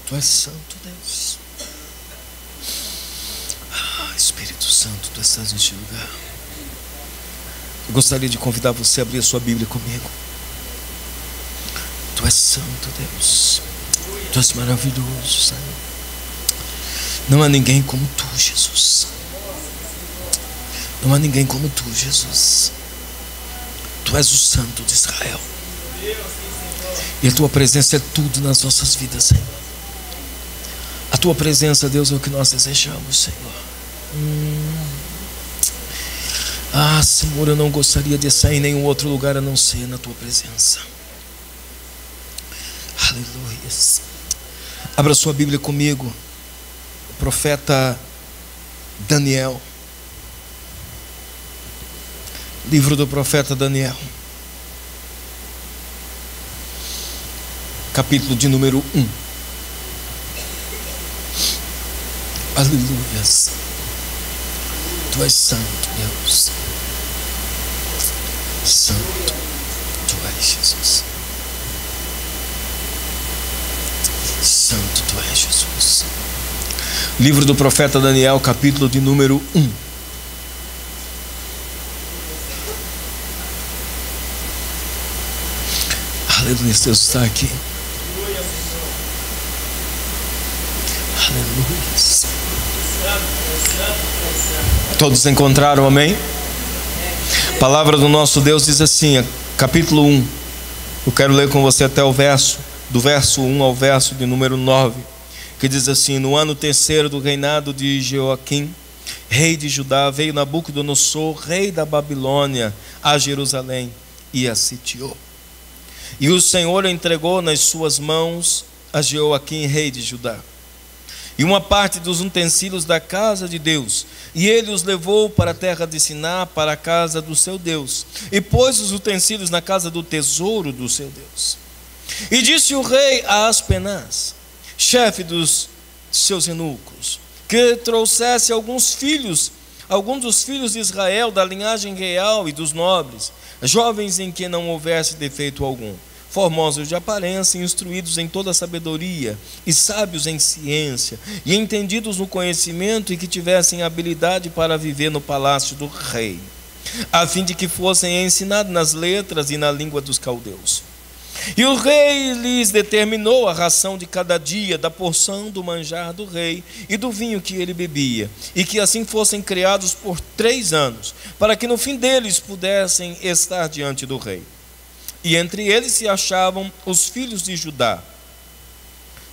Tu és santo, Deus. Espírito Santo, Tu estás neste lugar. Eu gostaria de convidar você a abrir a sua Bíblia comigo. Tu és santo, Deus. Tu és maravilhoso, Senhor. Não há ninguém como Tu, Jesus. Não há ninguém como Tu, Jesus. Tu és o Santo de Israel. E a Tua presença é tudo nas nossas vidas, Senhor. A Tua presença, Deus, é o que nós desejamos, Senhor. Senhor, eu não gostaria de sair em nenhum outro lugar a não ser na Tua presença. Aleluia. Abra sua Bíblia comigo. O profeta Daniel. Livro do profeta Daniel, capítulo de número 1. Aleluia. Tu és santo, Deus. Santo Tu és, Jesus. Santo Tu és, Jesus. Livro do profeta Daniel, capítulo de número 1. Aleluia, Deus está aqui. Aleluia. Todos encontraram, amém? A palavra do nosso Deus diz assim, capítulo 1. Eu quero ler com você até o verso, do verso 1 ao verso de número 9, que diz assim: no ano terceiro do reinado de Jeoaquim, rei de Judá, veio Nabucodonosor, rei da Babilônia, a Jerusalém e a sitiou. E o Senhor entregou nas suas mãos a Jeoaquim, rei de Judá, e uma parte dos utensílios da casa de Deus, e ele os levou para a terra de Siná, para a casa do seu Deus, e pôs os utensílios na casa do tesouro do seu Deus. E disse o rei a Aspenaz, chefe dos seus eunucos, que trouxesse alguns dos filhos de Israel, da linhagem real e dos nobres, jovens em que não houvesse defeito algum, formosos de aparência, instruídos em toda a sabedoria, e sábios em ciência, e entendidos no conhecimento, e que tivessem habilidade para viver no palácio do rei, a fim de que fossem ensinados nas letras e na língua dos caldeus. E o rei lhes determinou a ração de cada dia, da porção do manjar do rei e do vinho que ele bebia, e que assim fossem criados por 3 anos, para que no fim deles pudessem estar diante do rei. E entre eles se achavam os filhos de Judá,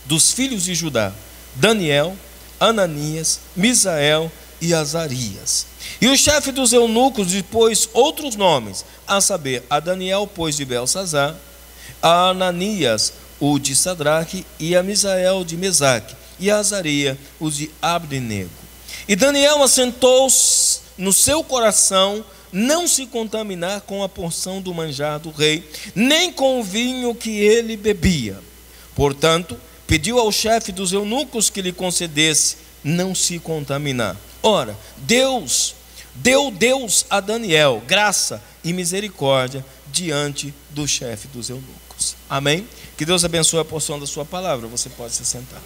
dos filhos de Judá, Daniel, Ananias, Misael e Azarias. E o chefe dos eunucos depois outros nomes, a saber, a Daniel pôs de Belsazar, a Ananias o de Sadraque, e a Misael de Mesaque, e a Azaria o de Abdenego. E Daniel assentou no seu coração não se contaminar com a porção do manjar do rei, nem com o vinho que ele bebia. Portanto, pediu ao chefe dos eunucos que lhe concedesse não se contaminar. Ora, deu Deus a Daniel graça e misericórdia diante do chefe dos eunucos. Amém? Que Deus abençoe a porção da sua palavra. Você pode se sentar.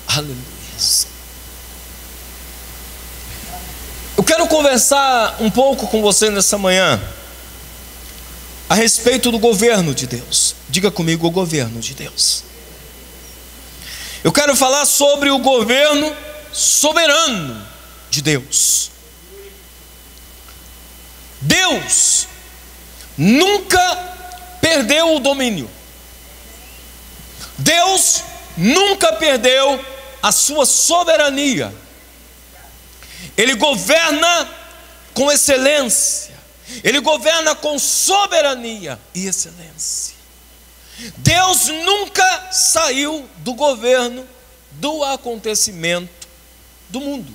Aleluia. Eu quero conversar um pouco com você nessa manhã a respeito do governo de Deus. Diga comigo, o governo de Deus. Eu quero falar sobre o governo soberano de Deus. Deus nunca perdeu o domínio. Deus nunca perdeu a sua soberania. Ele governa com excelência. Ele governa com soberania e excelência. Deus nunca saiu do governo do acontecimento do mundo.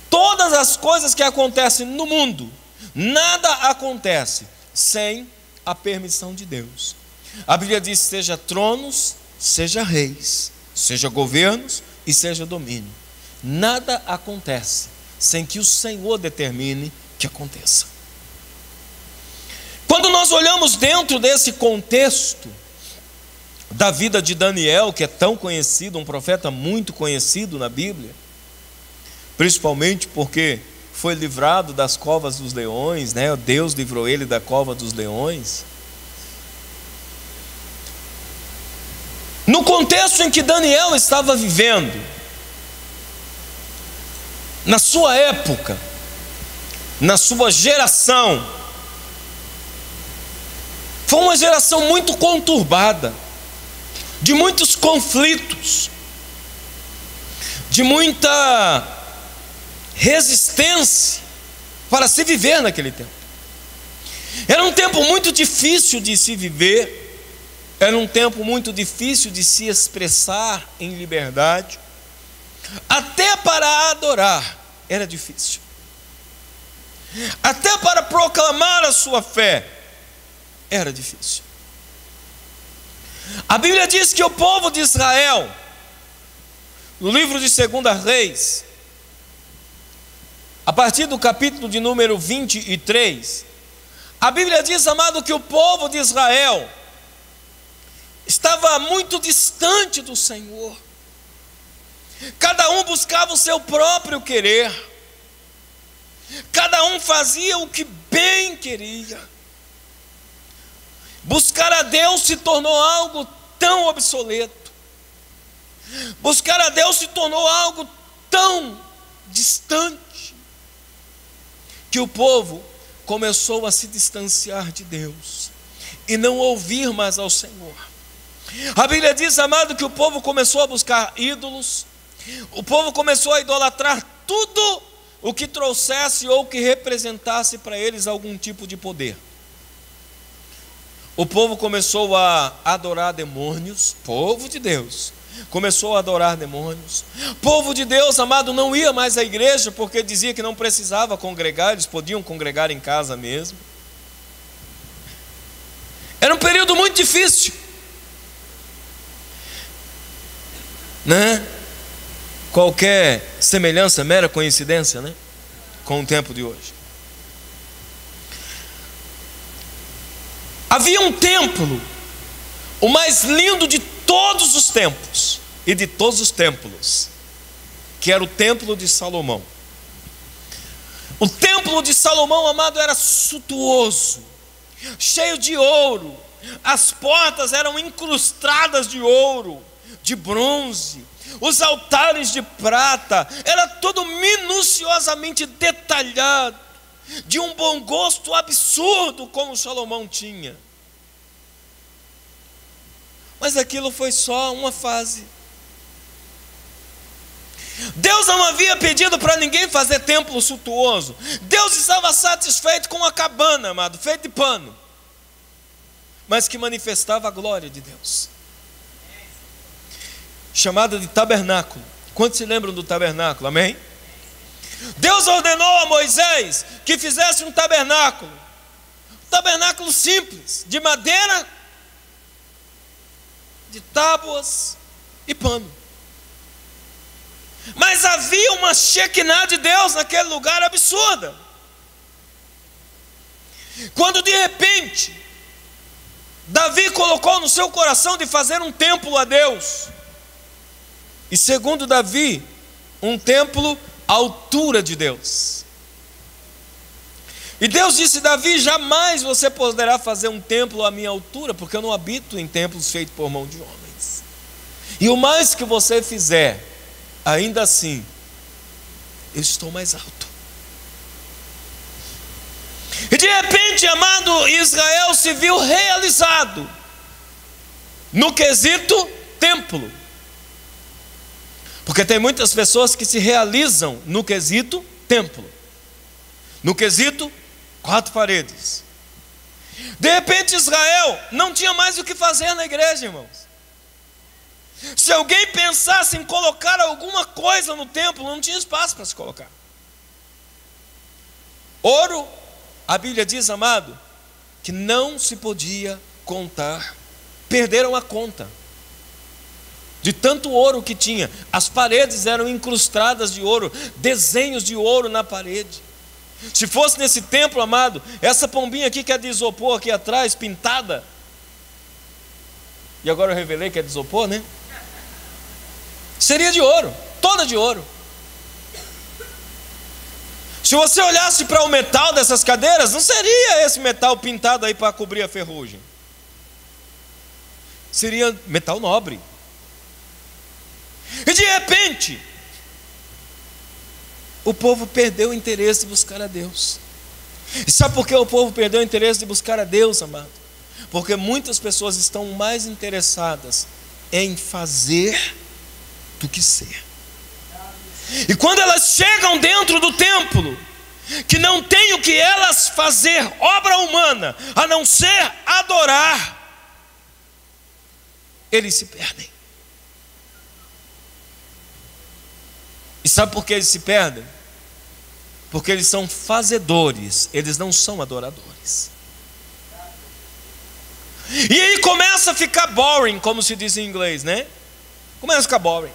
Todas as coisas que acontecem no mundo, nada acontece sem a permissão de Deus. A Bíblia diz: seja tronos, seja reis, seja governos e seja domínio. Nada acontece sem que o Senhor determine que aconteça. Quando nós nós olhamos dentro desse contexto da vida de Daniel, que é tão conhecido, um profeta muito conhecido na Bíblia, principalmente porque foi livrado das covas dos leões, né? Deus livrou ele da cova dos leões. No contexto em que Daniel estava vivendo, na sua época, na sua geração, foi uma geração muito conturbada, de muitos conflitos, de muita resistência para se viver naquele tempo. Era um tempo muito difícil de se viver, era um tempo muito difícil de se expressar em liberdade, até para adorar era difícil, até para proclamar a sua fé era difícil. A Bíblia diz que o povo de Israel, no livro de 2 Reis, a partir do capítulo de número 23, a Bíblia diz, amado, que o povo de Israel estava muito distante do Senhor. Cada um buscava o seu próprio querer, cada um fazia o que bem queria. Buscar a Deus se tornou algo tão obsoleto, buscar a Deus se tornou algo tão distante, que o povo começou a se distanciar de Deus e não ouvir mais ao Senhor. A Bíblia diz, amado, que o povo começou a buscar ídolos, o povo começou a idolatrar tudo o que trouxesse ou que representasse para eles algum tipo de poder. O povo começou a adorar demônios, povo de Deus, começou a adorar demônios. Povo de Deus, amado, não ia mais à igreja porque dizia que não precisava congregar, eles podiam congregar em casa mesmo. Era um período muito difícil, né? Qualquer semelhança, mera coincidência, né? Com o tempo de hoje. Havia um templo, o mais lindo de todos os tempos e de todos os templos, que era o templo de Salomão. O templo de Salomão, amado, era suntuoso, cheio de ouro, as portas eram incrustadas de ouro, de bronze, os altares de prata, era tudo minuciosamente detalhado, de um bom gosto absurdo como Salomão tinha. Mas aquilo foi só uma fase. Deus não havia pedido para ninguém fazer templo suntuoso. Deus estava satisfeito com uma cabana, amado, feita de pano, mas que manifestava a glória de Deus, chamada de tabernáculo. Quantos se lembram do tabernáculo? Amém? Deus ordenou a Moisés que fizesse um tabernáculo simples, de madeira, de tábuas e pano. Mas havia uma Shekinah de Deus naquele lugar absurda. Quando de repente Davi colocou no seu coração de fazer um templo a Deus, e segundo Davi, um templo à altura de Deus. E Deus disse: Davi, jamais você poderá fazer um templo à minha altura, porque eu não habito em templos feitos por mão de homens. E o mais que você fizer, ainda assim, eu estou mais alto. E de repente, amado, Israel se viu realizado no quesito templo. Porque tem muitas pessoas que se realizam no quesito templo, no quesito quatro paredes. De repente Israel não tinha mais o que fazer na igreja, irmãos. Se alguém pensasse em colocar alguma coisa no templo, não tinha espaço para se colocar. Ouro, a Bíblia diz, amado, que não se podia contar. Perderam a conta de tanto ouro que tinha. As paredes eram incrustadas de ouro, desenhos de ouro na parede. Se fosse nesse templo, amado, essa pombinha aqui que é de isopor aqui atrás, pintada, e agora eu revelei que é de isopor, né? Seria de ouro, toda de ouro. Se você olhasse para o metal dessas cadeiras, não seria esse metal pintado aí para cobrir a ferrugem. Seria metal nobre. E de repente, o povo perdeu o interesse de buscar a Deus. E sabe por que o povo perdeu o interesse de buscar a Deus, amado? Porque muitas pessoas estão mais interessadas em fazer do que ser. E quando elas chegam dentro do templo, que não tem o que elas fazer, obra humana, a não ser adorar, eles se perdem. E sabe por que eles se perdem? Porque eles são fazedores, eles não são adoradores. E aí começa a ficar boring, como se diz em inglês, né? Começa a ficar boring,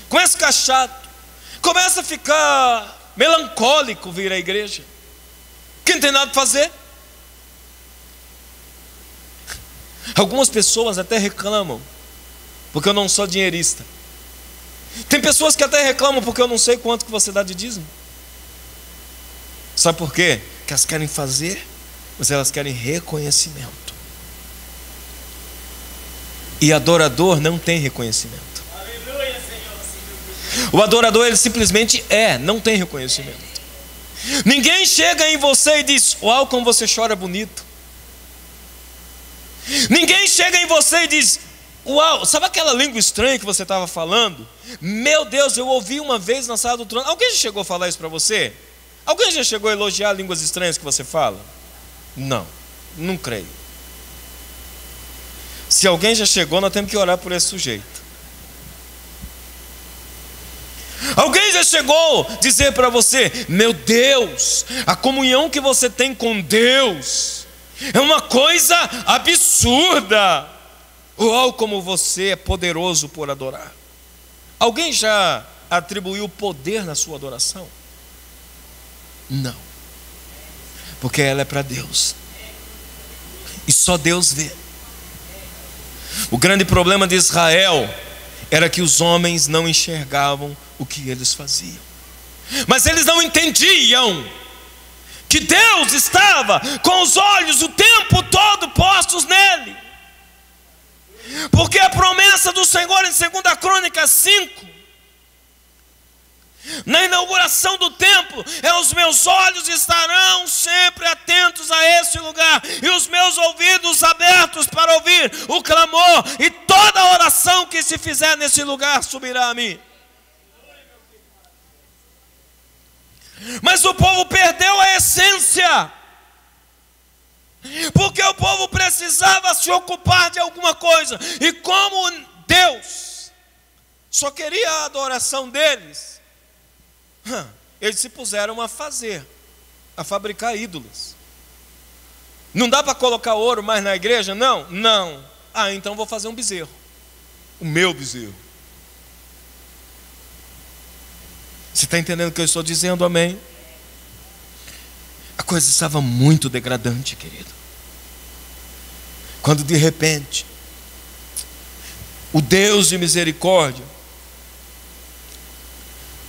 começa a ficar chato, começa a ficar melancólico vir à igreja. Quem não tem nada para fazer? Algumas pessoas até reclamam porque eu não sou dinheirista. Tem pessoas que até reclamam porque eu não sei quanto que você dá de dízimo. Sabe por quê? Porque elas querem fazer, mas elas querem reconhecimento. E adorador não tem reconhecimento. Aleluia, Senhor. O adorador, ele simplesmente não tem reconhecimento. Ninguém chega em você e diz: uau, como você chora bonito. Ninguém chega em você e diz: uau, sabe aquela língua estranha que você estava falando? Meu Deus, eu ouvi uma vez na sala do trono. Alguém já chegou a falar isso para você? Alguém já chegou a elogiar línguas estranhas que você fala? Não, não creio. Se alguém já chegou, nós temos que orar por esse sujeito. Alguém já chegou a dizer para você: meu Deus, a comunhão que você tem com Deus é uma coisa absurda. Uau, como você é poderoso por adorar. Alguém já atribuiu poder na sua adoração? Não, porque ela é para Deus, e só Deus vê. O grande problema de Israel era que os homens não enxergavam o que eles faziam, mas eles não entendiam que Deus estava com os olhos o tempo todo postos nele. Porque a promessa do Senhor em 2 Crônicas 5, na inauguração do templo, os meus olhos estarão sempre atentos a esse lugar, e os meus ouvidos abertos para ouvir o clamor, e toda oração que se fizer nesse lugar subirá a mim. Mas o povo perdeu a essência, porque o povo precisava se ocupar de alguma coisa, e como Deus só queria a adoração deles, eles se puseram a fabricar ídolos. Não dá para colocar ouro mais na igreja? Não. Então vou fazer um bezerro, o meu bezerro. Você está entendendo o que eu estou dizendo? Amém? A coisa estava muito degradante, querido, quando de repente o Deus de misericórdia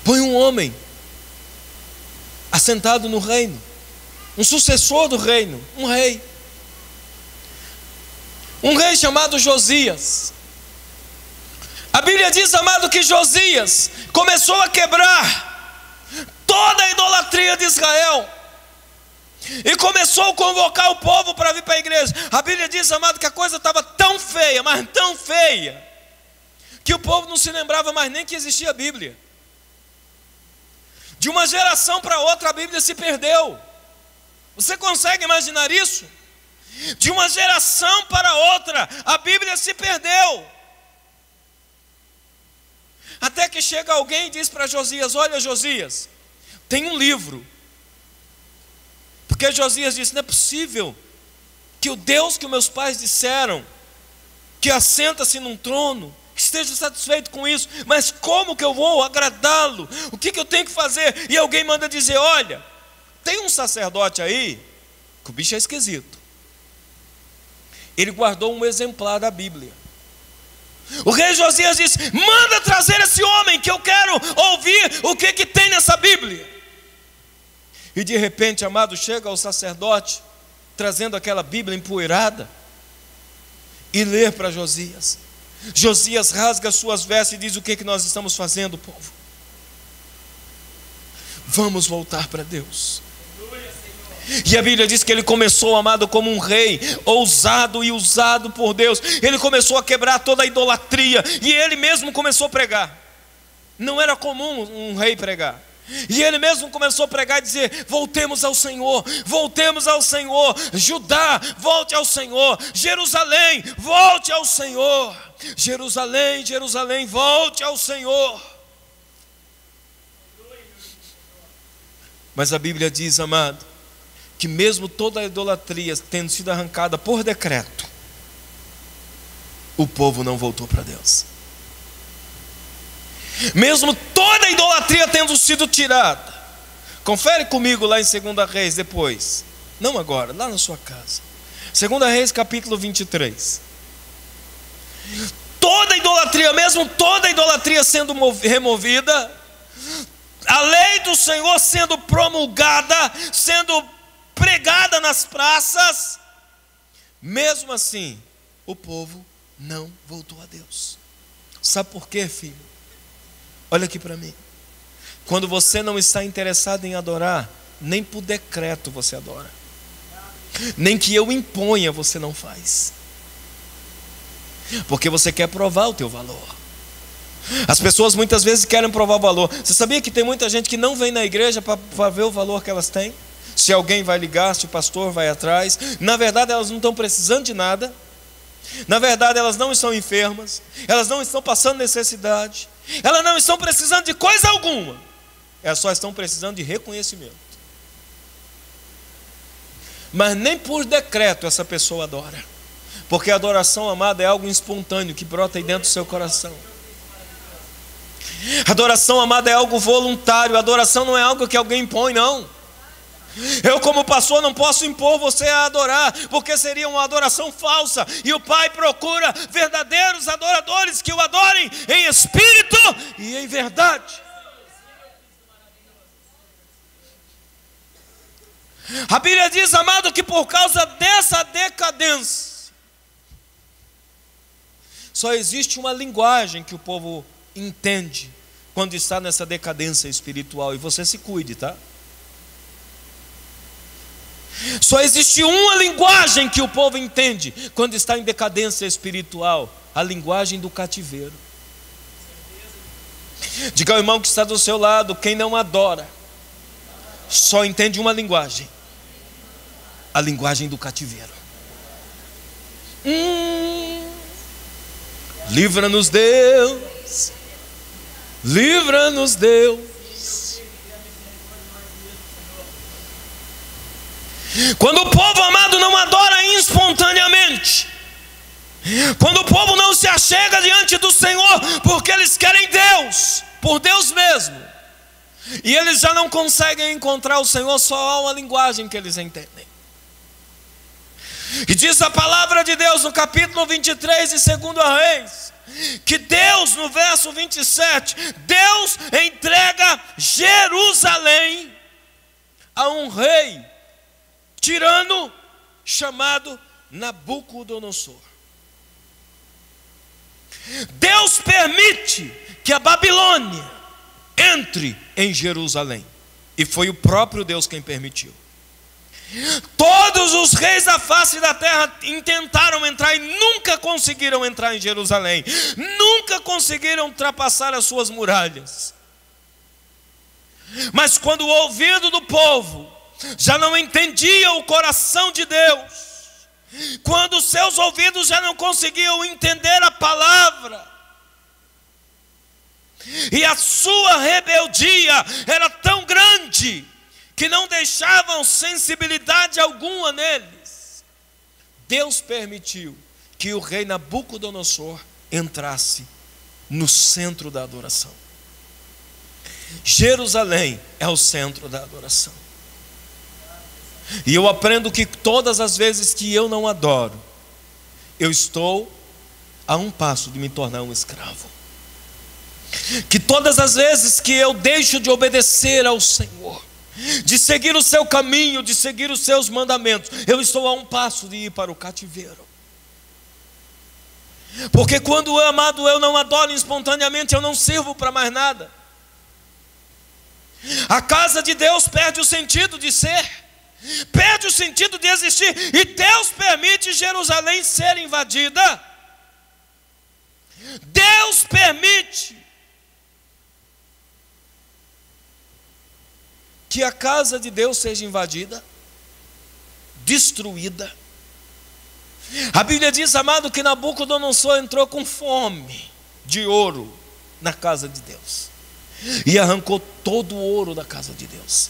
põe um homem assentado no reino, um sucessor do reino, um rei chamado Josias. A Bíblia diz, amado, que Josias começou a quebrar toda a idolatria de Israel e começou a convocar o povo para vir para a igreja. A Bíblia diz, amado, que a coisa estava tão feia, mas tão feia, que o povo não se lembrava mais nem que existia a Bíblia. De uma geração para outra a Bíblia se perdeu. Você consegue imaginar isso? De uma geração para outra a Bíblia se perdeu. Até que chega alguém e diz para Josias: olha, Josias, tem um livro. Porque Josias disse: não é possível que o Deus que meus pais disseram que assenta-se num trono esteja satisfeito com isso, mas como que eu vou agradá-lo? O que eu tenho que fazer? E alguém manda dizer: olha, tem um sacerdote aí, que o bicho é esquisito. Ele guardou um exemplar da Bíblia. O rei Josias disse: manda trazer esse homem, que eu quero ouvir o que tem nessa Bíblia. E de repente, amado, chega o sacerdote, trazendo aquela Bíblia empoeirada, e lê para Josias. Josias rasga suas vestes e diz: o que nós estamos fazendo, povo? Vamos voltar para Deus. E a Bíblia diz que ele começou, amado, como um rei, ousado e usado por Deus. Ele começou a quebrar toda a idolatria, e ele mesmo começou a pregar. Não era comum um rei pregar. E ele mesmo começou a pregar e dizer: voltemos ao Senhor, voltemos ao Senhor. Judá, volte ao Senhor. Jerusalém, volte ao Senhor. Jerusalém, Jerusalém, volte ao Senhor. Mas a Bíblia diz, amado, que mesmo toda a idolatria tendo sido arrancada por decreto, o povo não voltou para Deus. Mesmo toda a idolatria tendo sido tirada, confere comigo lá em 2 Reis depois, não agora, lá na sua casa, 2 Reis capítulo 23. Toda a idolatria, mesmo toda a idolatria sendo removida, a lei do Senhor sendo promulgada, sendo pregada nas praças, mesmo assim, o povo não voltou a Deus. Sabe por quê, filho? Olha aqui para mim. Quando você não está interessado em adorar, nem por decreto você adora. Nem que eu imponha, você não faz. Porque você quer provar o teu valor. As pessoas muitas vezes querem provar o valor. Você sabia que tem muita gente que não vem na igreja para ver o valor que elas têm? Se alguém vai ligar, se o pastor vai atrás. Na verdade, elas não estão precisando de nada. Na verdade, elas não estão enfermas. Elas não estão passando necessidade. Elas não estão precisando de coisa alguma. Elas só estão precisando de reconhecimento. Mas nem por decreto essa pessoa adora. Porque a adoração, amada, é algo espontâneo que brota aí dentro do seu coração. Adoração, amada, é algo voluntário. Adoração não é algo que alguém impõe, não. Eu, como pastor, não posso impor você a adorar, porque seria uma adoração falsa. E o Pai procura verdadeiros adoradores que o adorem em espírito e em verdade. A Bíblia diz, amado, que por causa dessa decadência, só existe uma linguagem que o povo entende quando está nessa decadência espiritual. E você se cuide, tá? Só existe uma linguagem que o povo entende quando está em decadência espiritual: a linguagem do cativeiro. Diga ao irmão que está do seu lado: quem não adora só entende uma linguagem: a linguagem do cativeiro. Livra-nos, Deus. Livra-nos, Deus. Quando o povo, amado, não adora espontaneamente, quando o povo não se achega diante do Senhor, porque eles querem Deus, por Deus mesmo, e eles já não conseguem encontrar o Senhor, só há uma linguagem que eles entendem. E diz a palavra de Deus no capítulo 23 de 2 Reis, que Deus, no verso 27, Deus entrega Jerusalém a um rei tirano chamado Nabucodonosor. Deus permite que a Babilônia entre em Jerusalém, e foi o próprio Deus quem permitiu. Todos os reis da face da terra tentaram entrar e nunca conseguiram entrar em Jerusalém, nunca conseguiram ultrapassar as suas muralhas. Mas quando o ouvido do povo já não entendia o coração de Deus, quando os seus ouvidos já não conseguiam entender a palavra, e a sua rebeldia era tão grande que não deixavam sensibilidade alguma neles, Deus permitiu que o rei Nabucodonosor entrasse no centro da adoração. Jerusalém é o centro da adoração. E eu aprendo que todas as vezes que eu não adoro, eu estou a um passo de me tornar um escravo. Que todas as vezes que eu deixo de obedecer ao Senhor, de seguir o seu caminho, de seguir os seus mandamentos, eu estou a um passo de ir para o cativeiro. Porque quando, amado, eu não adoro espontaneamente, eu não sirvo para mais nada. A casa de Deus perde o sentido de ser, perde o sentido de existir. E Deus permite Jerusalém ser invadida. Deus permite que a casa de Deus seja invadida, destruída. A Bíblia diz, amado, que Nabucodonosor entrou com fome de ouro na casa de Deus e arrancou todo o ouro da casa de Deus,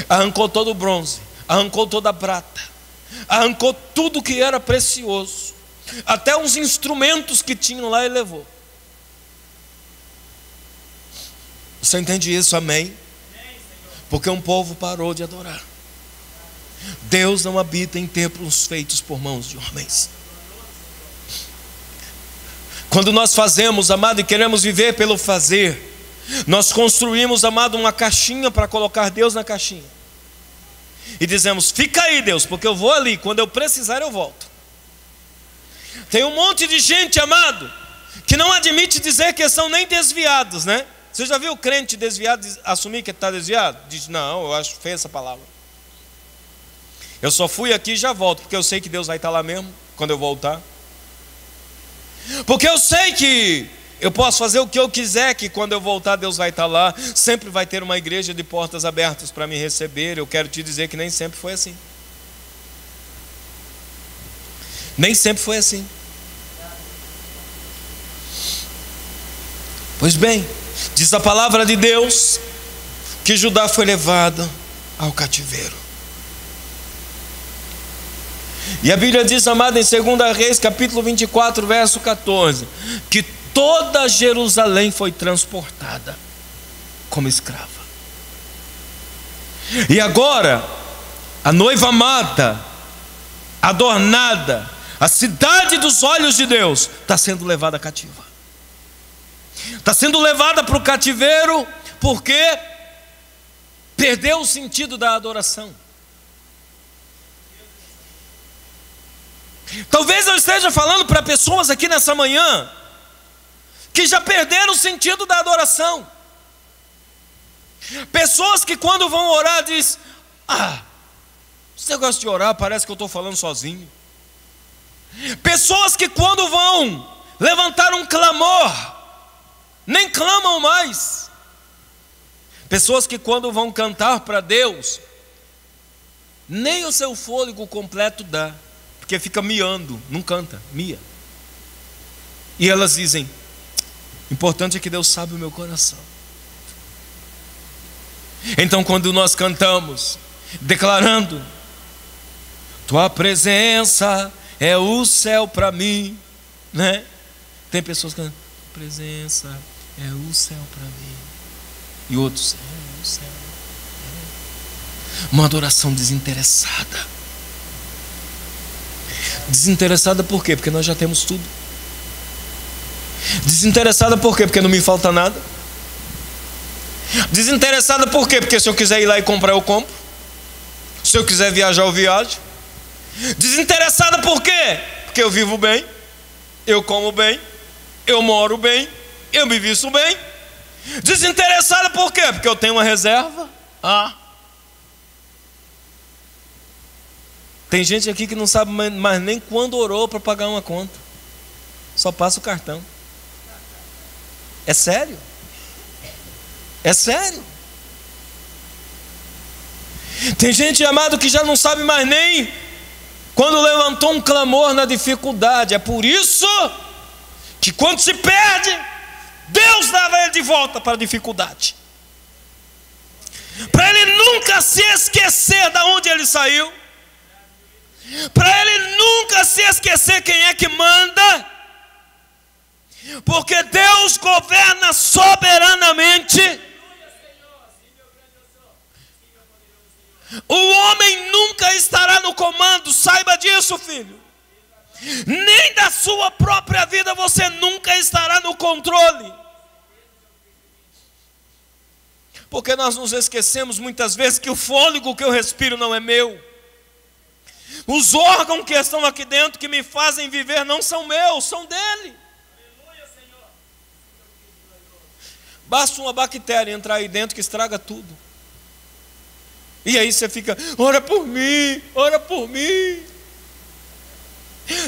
arrancou todo o bronze, arrancou toda a prata, arrancou tudo que era precioso, até uns instrumentos que tinham lá ele levou. Você entende isso? Amém? Porque um povo parou de adorar. Deus não habita em templos feitos por mãos de homens. Quando nós fazemos, amado, e queremos viver pelo fazer, nós construímos, amado, uma caixinha para colocar Deus na caixinha. E dizemos, fica aí, Deus, porque eu vou ali, quando eu precisar eu volto. Tem um monte de gente, amado, que não admite dizer que são nem desviados, né? Você já viu o crente desviado assumir que está desviado? Diz, não, eu acho feia essa palavra. Eu só fui aqui e já volto, porque eu sei que Deus vai estar lá mesmo, quando eu voltar. Porque eu sei que eu posso fazer o que eu quiser, que quando eu voltar Deus vai estar lá. Sempre vai ter uma igreja de portas abertas para me receber. Eu quero te dizer que nem sempre foi assim. Nem sempre foi assim. Pois bem, diz a palavra de Deus que Judá foi levado ao cativeiro. E a Bíblia diz, amado, em 2 Reis, capítulo 24, verso 14, que toda Jerusalém foi transportada como escrava. E agora, a noiva amada, adornada, a cidade dos olhos de Deus, está sendo levada cativa. Está sendo levada para o cativeiro, porque perdeu o sentido da adoração. Talvez eu esteja falando para pessoas aqui nessa manhã que já perderam o sentido da adoração. Pessoas que quando vão orar dizem, esse negócio de orar parece que eu estou falando sozinho. Pessoas que quando vão levantar um clamor, nem clamam mais. Pessoas que quando vão cantar para Deus, nem o seu fôlego completo dá, porque fica miando, não canta, mia. E elas dizem, importante é que Deus sabe o meu coração. Então quando nós cantamos, declarando, tua presença é o céu para mim, né? Tem pessoas que cantam, presença é o céu para mim. E outros, é o céu. Uma adoração desinteressada. Desinteressada por quê? Porque nós já temos tudo. Desinteressada por quê? Porque não me falta nada. Desinteressada por quê? Porque se eu quiser ir lá e comprar, eu compro. Se eu quiser viajar, eu viajo. Desinteressada por quê? Porque eu vivo bem, eu como bem, eu moro bem, eu me visto bem. Desinteressada por quê? Porque eu tenho uma reserva. Tem gente aqui que não sabe mais nem quando orou para pagar uma conta. Só passa o cartão. É sério? É sério? Tem gente, amado, que já não sabe mais nem quando levantou um clamor na dificuldade. É por isso que quando se perde, Deus leva ele de volta para a dificuldade, para ele nunca se esquecer de onde ele saiu, para ele nunca se esquecer quem é que manda, porque Deus governa soberanamente. O homem nunca estará no comando, saiba disso, filho. Nem da sua própria vida você nunca estará no controle. Porque nós nos esquecemos muitas vezes que o fôlego que eu respiro não é meu. Os órgãos que estão aqui dentro que me fazem viver não são meus, são dele. Basta uma bactéria entrar aí dentro que estraga tudo. E aí você fica, ora por mim, ora por mim.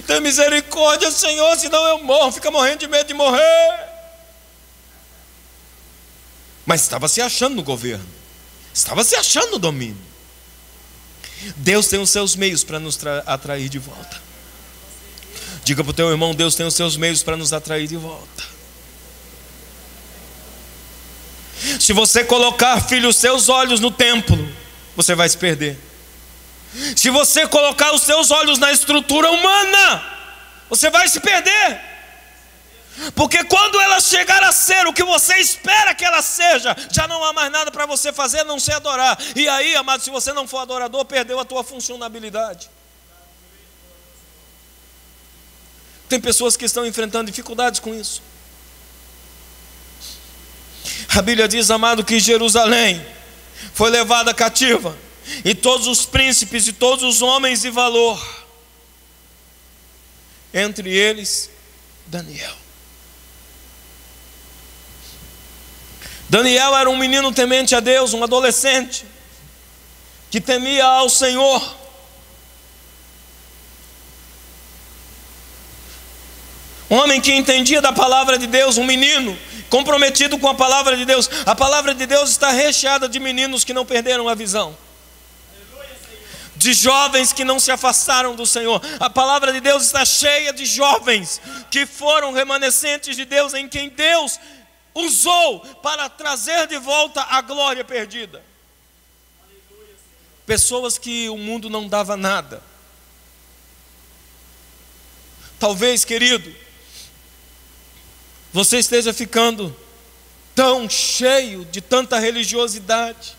Tem misericórdia, Senhor, senão eu morro. Fica morrendo de medo de morrer. Mas estava se achando no governo, estava se achando no domínio. Deus tem os seus meios para nos atrair de volta. Diga para o teu irmão, Deus tem os seus meios para nos atrair de volta. Se você colocar, filho, os seus olhos no templo, você vai se perder. Se você colocar os seus olhos na estrutura humana, você vai se perder. Porque quando ela chegar a ser o que você espera que ela seja, já não há mais nada para você fazer a não ser adorar. E aí, amado, se você não for adorador, perdeu a tua funcionabilidade. Tem pessoas que estão enfrentando dificuldades com isso. A Bíblia diz, amado, que Jerusalém foi levada cativa, e todos os príncipes e todos os homens de valor, entre eles Daniel. Daniel era um menino temente a Deus, um adolescente que temia ao Senhor. Um homem que entendia da palavra de Deus, um menino comprometido com a palavra de Deus. A palavra de Deus está recheada de meninos que não perderam a visão, de jovens que não se afastaram do Senhor. A palavra de Deus está cheia de jovens que foram remanescentes de Deus, em quem Deus usou para trazer de volta a glória perdida. Pessoas que o mundo não dava nada. Talvez, querido, você esteja ficando tão cheio de tanta religiosidade,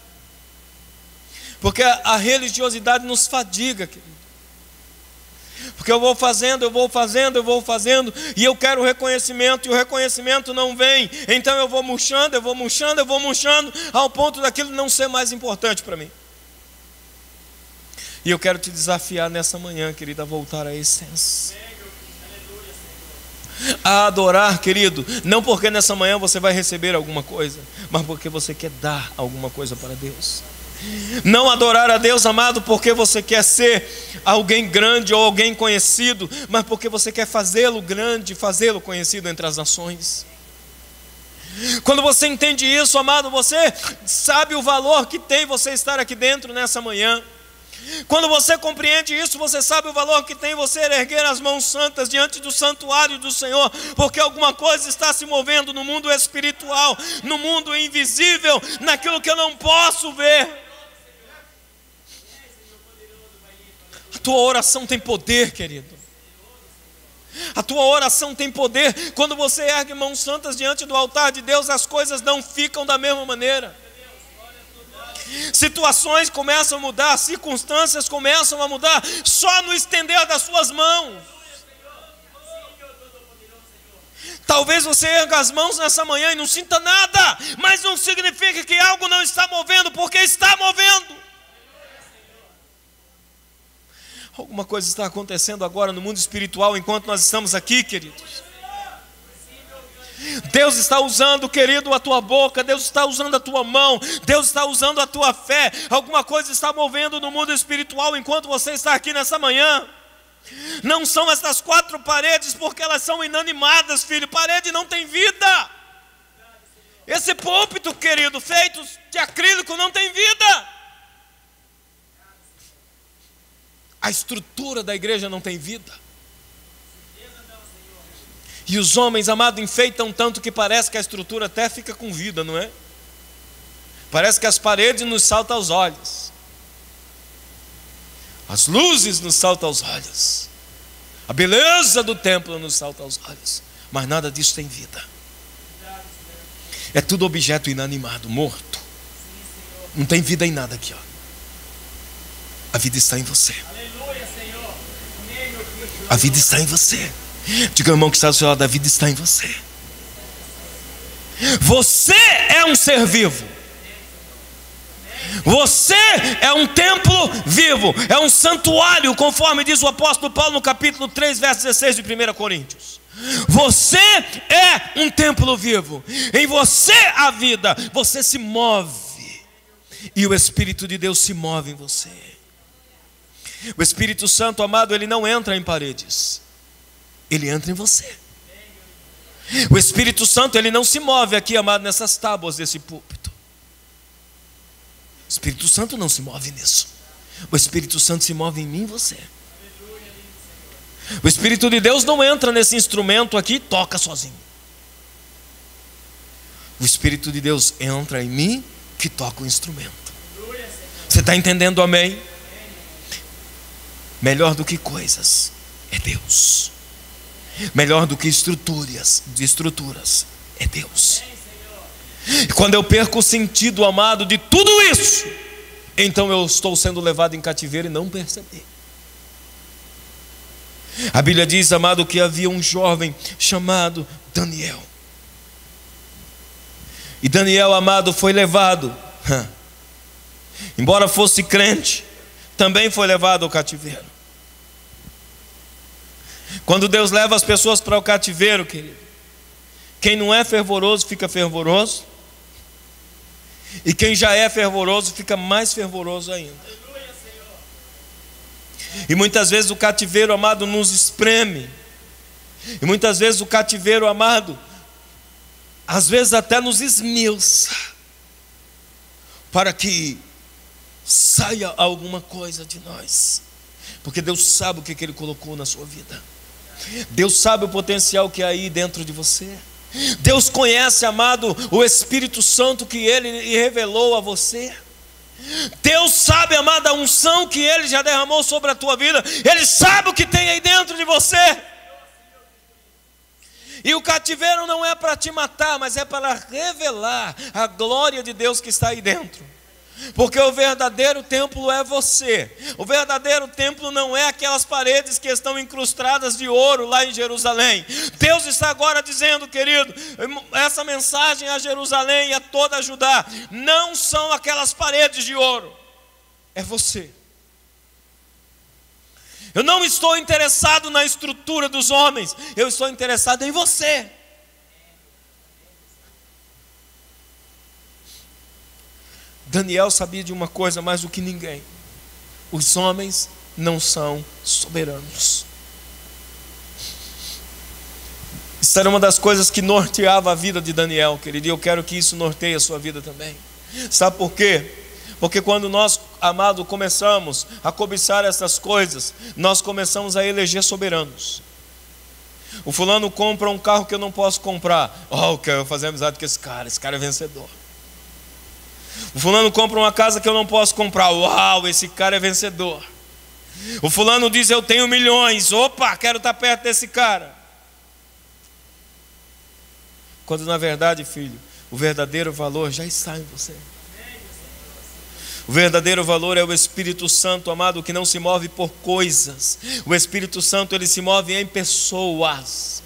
porque a religiosidade nos fadiga, querido. Porque eu vou fazendo, e eu quero reconhecimento, e o reconhecimento não vem. Então eu vou murchando, ao ponto daquilo não ser mais importante para mim. E eu quero te desafiar nessa manhã, querida, a voltar à essência, a adorar, querido, não porque nessa manhã você vai receber alguma coisa, mas porque você quer dar alguma coisa para Deus. Não adorar a Deus, amado, porque você quer ser alguém grande ou alguém conhecido, mas porque você quer fazê-lo grande, fazê-lo conhecido entre as nações. Quando você entende isso, amado, você sabe o valor que tem você estar aqui dentro nessa manhã. Quando você compreende isso, você sabe o valor que tem você erguer as mãos santas diante do santuário do Senhor, porque alguma coisa está se movendo no mundo espiritual, no mundo invisível, naquilo que eu não posso ver. A tua oração tem poder, querido. A tua oração tem poder. Quando você ergue mãos santas diante do altar de Deus, as coisas não ficam da mesma maneira. Situações começam a mudar, circunstâncias começam a mudar, só no estender das suas mãos. Talvez você erga as mãos nessa manhã e não sinta nada, mas não significa que algo não está movendo, porque está movendo. Alguma coisa está acontecendo agora no mundo espiritual enquanto nós estamos aqui, queridos. Deus está usando, querido, a tua boca, Deus está usando a tua mão, Deus está usando a tua fé. Alguma coisa está movendo no mundo espiritual enquanto você está aqui nessa manhã. Não são essas quatro paredes, porque elas são inanimadas, filho. Parede não tem vida. Esse púlpito, querido, feito de acrílico, não tem vida. A estrutura da igreja não tem vida. E os homens, amados, enfeitam tanto que parece que a estrutura até fica com vida, não é? Parece que as paredes nos saltam aos olhos, as luzes nos saltam aos olhos, a beleza do templo nos salta aos olhos, mas nada disso tem vida. É tudo objeto inanimado, morto. Não tem vida em nada aqui, ó. A vida está em você. Aleluia, Senhor. Amém, meu filho. A vida está em você. Diga ao irmão que está do seu lado, a vida está em você. Você é um ser vivo. Você é um templo vivo, é um santuário, conforme diz o apóstolo Paulo no capítulo 3, verso 16 de 1 Coríntios. Você é um templo vivo. Em você há vida. Você se move. E o Espírito de Deus se move em você. O Espírito Santo, amado, ele não entra em paredes. Ele entra em você. O Espírito Santo, ele não se move aqui, amado, nessas tábuas desse púlpito. O Espírito Santo não se move nisso. O Espírito Santo se move em mim e você. O Espírito de Deus não entra nesse instrumento aqui e toca sozinho. O Espírito de Deus entra em mim que toca o instrumento. Você está entendendo, amém? Melhor do que coisas é Deus. Melhor do que estruturas é Deus. E quando eu perco o sentido, amado, de tudo isso, então eu estou sendo levado em cativeiro e não percebi. A Bíblia diz, amado, que havia um jovem chamado Daniel. E Daniel, amado, foi levado, embora fosse crente, também foi levado ao cativeiro. Quando Deus leva as pessoas para o cativeiro, querido, quem não é fervoroso fica fervoroso, e quem já é fervoroso fica mais fervoroso ainda. E muitas vezes o cativeiro, amado, nos espreme. E muitas vezes o cativeiro, amado, às vezes até nos esmiuça, para que saia alguma coisa de nós. Porque Deus sabe o que Ele colocou na sua vida. Deus sabe o potencial que há aí dentro de você. Deus conhece, amado, o Espírito Santo que Ele revelou a você. Deus sabe, amado, a unção que Ele já derramou sobre a tua vida. Ele sabe o que tem aí dentro de você. E o cativeiro não é para te matar, mas é para revelar a glória de Deus que está aí dentro. Porque o verdadeiro templo é você. O verdadeiro templo não é aquelas paredes que estão incrustadas de ouro lá em Jerusalém. Deus está agora dizendo, querido, essa mensagem a Jerusalém e a toda a Judá, não são aquelas paredes de ouro, é você. Eu não estou interessado na estrutura dos homens, eu estou interessado em você. Daniel sabia de uma coisa mais do que ninguém: os homens não são soberanos. Isso era uma das coisas que norteava a vida de Daniel, querido, e eu quero que isso norteie a sua vida também. Sabe por quê? Porque quando nós, amado, começamos a cobiçar essas coisas, nós começamos a eleger soberanos. O fulano compra um carro que eu não posso comprar. Eu quero fazer amizade com esse cara é vencedor. O fulano compra uma casa que eu não posso comprar. Uau, esse cara é vencedor. O fulano diz, eu tenho milhões. Opa, quero estar perto desse cara. Quando na verdade, filho, o verdadeiro valor já está em você. O verdadeiro valor é o Espírito Santo, amado, que não se move por coisas. O Espírito Santo, ele se move em pessoas.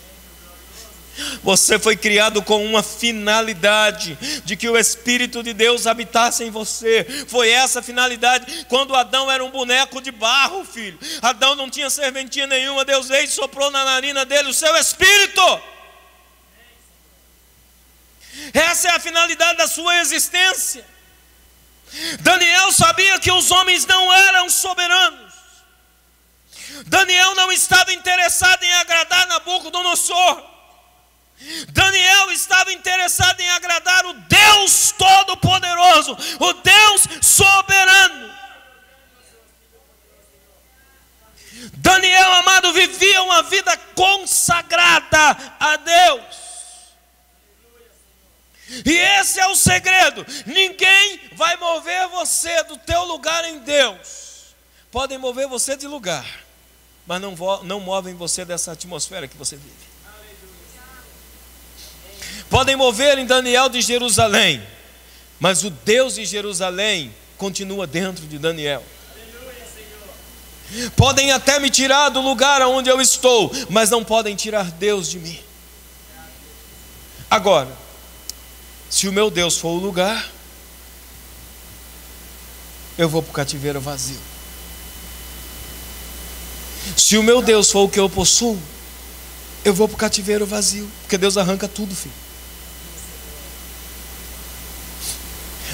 Você foi criado com uma finalidade, de que o Espírito de Deus habitasse em você. Foi essa a finalidade. Quando Adão era um boneco de barro, filho, Adão não tinha serventia nenhuma. Deus veio e soprou na narina dele o seu Espírito. Essa é a finalidade da sua existência. Daniel sabia que os homens não eram soberanos. Daniel não estava interessado em agradar Nabucodonosor. Daniel estava interessado em agradar o Deus Todo-Poderoso, o Deus Soberano. Daniel, amado, vivia uma vida consagrada a Deus. E esse é o segredo. Ninguém vai mover você do teu lugar em Deus. Podem mover você de lugar, mas não movem você dessa atmosfera que você vive. Podem mover em Daniel de Jerusalém, mas o Deus de Jerusalém continua dentro de Daniel. Podem até me tirar do lugar onde eu estou, mas não podem tirar Deus de mim. Agora, se o meu Deus for o lugar, eu vou para o cativeiro vazio. Se o meu Deus for o que eu possuo, eu vou para o cativeiro vazio, porque Deus arranca tudo, filho.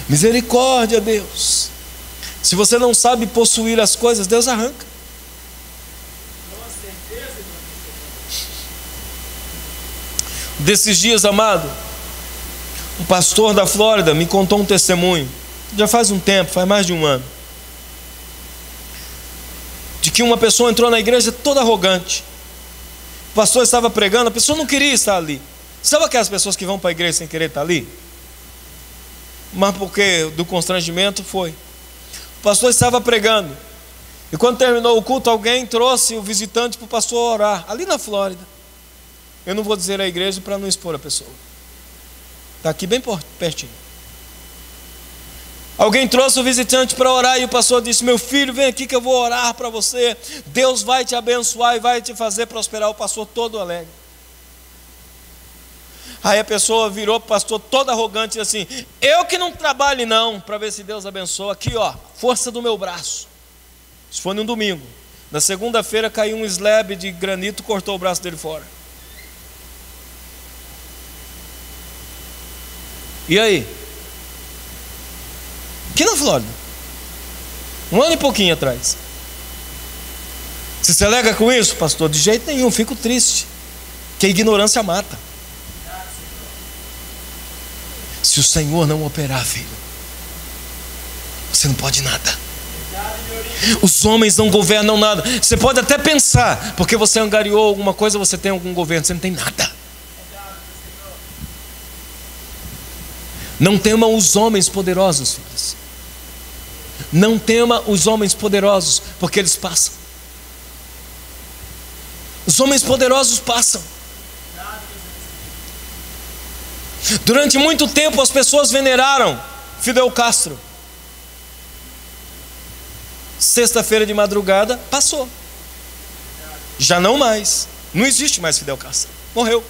Misericórdia, Deus. Se você não sabe possuir as coisas, Deus arranca. Desses dias, amado, um pastor da Flórida me contou um testemunho, já faz um tempo, faz mais de um ano, de que uma pessoa entrou na igreja toda arrogante. O pastor estava pregando, a pessoa não queria estar ali. Sabe aquelas pessoas que vão para a igreja sem querer estar ali? Mas porque do constrangimento foi. O pastor estava pregando, e quando terminou o culto, alguém trouxe o visitante para o pastor orar, ali na Flórida. Eu não vou dizer a igreja para não expor a pessoa. Está aqui bem pertinho. Alguém trouxe o visitante para orar, e o pastor disse: meu filho, vem aqui que eu vou orar para você. Deus vai te abençoar e vai te fazer prosperar. O pastor todo alegre. Aí a pessoa virou para o pastor todo arrogante e disse assim: eu que não trabalho não, para ver se Deus abençoa. Aqui ó, força do meu braço. Isso foi num domingo. Na segunda-feira caiu um slab de granito, cortou o braço dele fora. E aí? Aqui na Flórida, um ano e pouquinho atrás. Você se alega com isso, pastor? De jeito nenhum, fico triste, que a ignorância mata. Se o Senhor não operar, filho, você não pode nada. Os homens não governam nada. Você pode até pensar, porque você angariou alguma coisa, você tem algum governo, você não tem nada. Não tema os homens poderosos, filhos. Não tema os homens poderosos, porque eles passam. Os homens poderosos passam. Durante muito tempo as pessoas veneraram Fidel Castro. Sexta-feira de madrugada passou. Já não mais. Não existe mais Fidel Castro. Morreu.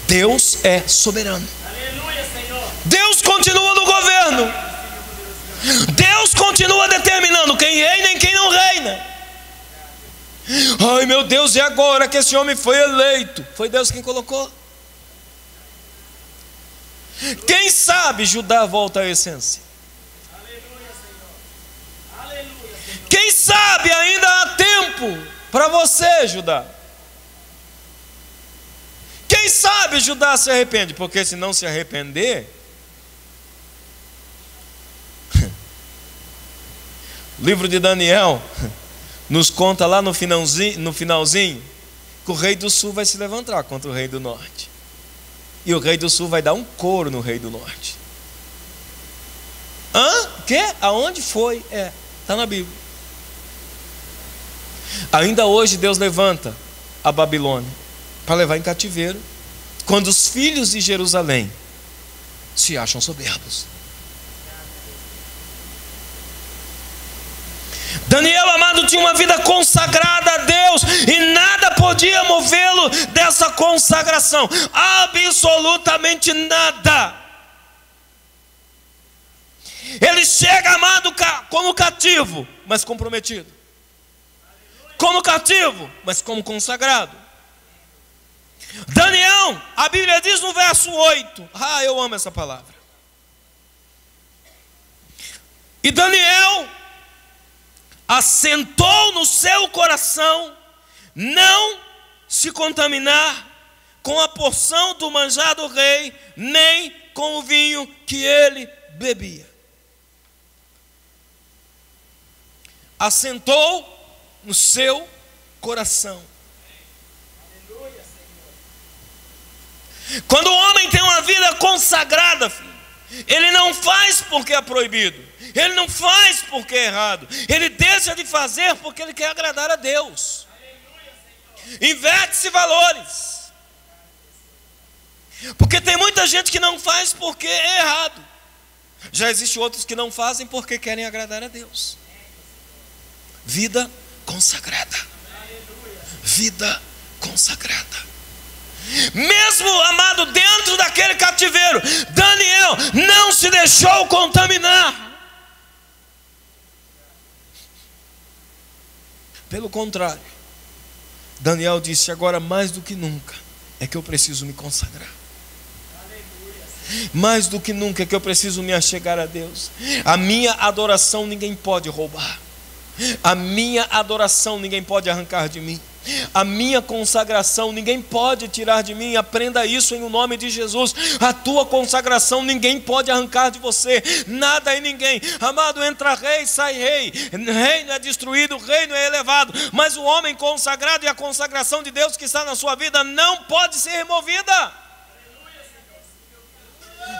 Deus é soberano. Aleluia, Senhor. Deus continua no governo. Deus continua determinando quem reina e quem não reina. Ai meu Deus, e agora que esse homem foi eleito? Foi Deus quem colocou. Quem sabe Judá volta à essência. Aleluia, Senhor. Aleluia, Senhor. Quem sabe ainda há tempo para você, Judá. Quem sabe Judá se arrepende, porque se não se arrepender, o livro de Daniel nos conta lá no finalzinho que o rei do sul vai se levantar contra o rei do norte, e o rei do sul vai dar um couro no rei do norte. Que? Aonde foi? Está na Bíblia. Ainda hoje Deus levanta a Babilônia para levar em cativeiro, quando os filhos de Jerusalém se acham soberbos. Daniel, amado, tinha uma vida consagrada a Deus, e nada podia movê-lo dessa consagração, absolutamente nada. Ele chega, amado, como cativo, mas comprometido, como cativo, mas como consagrado. Daniel, a Bíblia diz no verso 8, eu amo essa palavra. E Daniel assentou no seu coração não se contaminar com a porção do manjar do rei, nem com o vinho que ele bebia. Assentou no seu coração. Quando o homem tem uma vida consagrada, filho, ele não faz porque é proibido, ele não faz porque é errado, ele deixa de fazer porque ele quer agradar a Deus. Inverte-se valores, porque tem muita gente que não faz porque é errado. Já existem outros que não fazem porque querem agradar a Deus. Vida consagrada. Vida consagrada. Mesmo, amado, dentro daquele cativeiro, Daniel não se deixou contaminar. Pelo contrário, Daniel disse: agora mais do que nunca é que eu preciso me consagrar. Mais do que nunca é que eu preciso me achegar a Deus. A minha adoração ninguém pode roubar. A minha adoração ninguém pode arrancar de mim. A minha consagração ninguém pode tirar de mim. Aprenda isso em nome de Jesus. A tua consagração ninguém pode arrancar de você. Nada e ninguém. Amado, entra rei, sai rei. Reino é destruído, reino é elevado. Mas o homem consagrado e a consagração de Deus que está na sua vida não pode ser removida.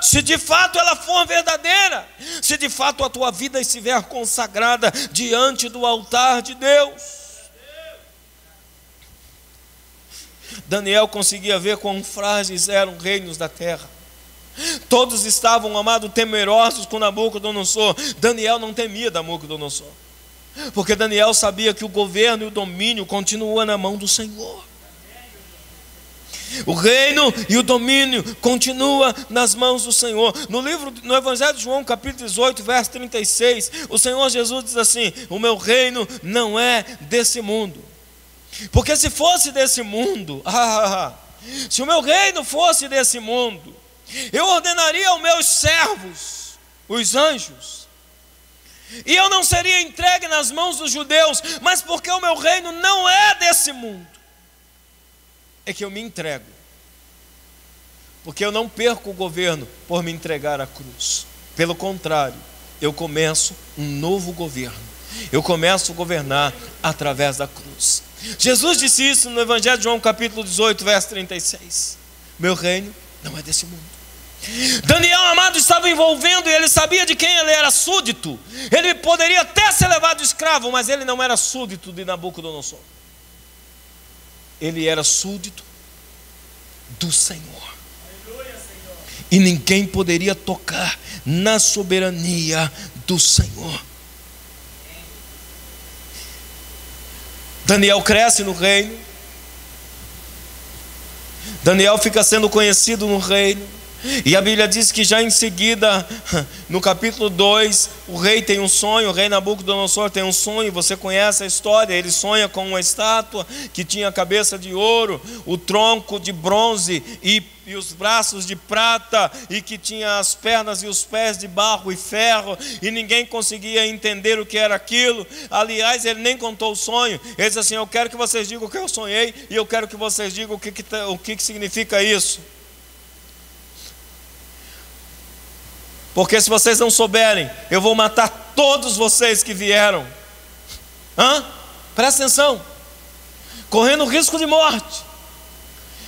Se de fato ela for verdadeira, se de fato a tua vida estiver consagrada diante do altar de Deus. Daniel conseguia ver quão frágeis eram reinos da terra. Todos estavam, amado, temerosos com Nabucodonosor. Daniel não temia Nabucodonosor, porque Daniel sabia que o governo e o domínio continuam na mão do Senhor. O reino e o domínio continua nas mãos do Senhor. No Evangelho de João, capítulo 18, verso 36, o Senhor Jesus diz assim: o meu reino não é desse mundo. Porque se fosse desse mundo, se o meu reino fosse desse mundo, eu ordenaria aos meus servos, os anjos, e eu não seria entregue nas mãos dos judeus. Mas porque o meu reino não é desse mundo, é que eu me entrego. Porque eu não perco o governo por me entregar à cruz. Pelo contrário, eu começo um novo governo. Eu começo a governar através da cruz. Jesus disse isso no Evangelho de João, capítulo 18, verso 36. Meu reino não é desse mundo. Daniel, amado, estava envolvendo, e ele sabia de quem ele era súdito. Ele poderia até ser levado escravo, mas ele não era súdito de Nabucodonosor. Ele era súdito do Senhor. E ninguém poderia tocar na soberania do Senhor. Daniel cresce no reino. Daniel fica sendo conhecido no reino. E a Bíblia diz que já em seguida, no capítulo 2, o rei tem um sonho. O rei Nabucodonosor tem um sonho. Você conhece a história. Ele sonha com uma estátua que tinha a cabeça de ouro, o tronco de bronze e os braços de prata, e que tinha as pernas e os pés de barro e ferro, e ninguém conseguia entender o que era aquilo. Aliás, ele nem contou o sonho. Ele disse assim: eu quero que vocês digam o que eu sonhei, e eu quero que vocês digam o que significa isso. Porque se vocês não souberem, eu vou matar todos vocês que vieram. Presta atenção. Correndo risco de morte.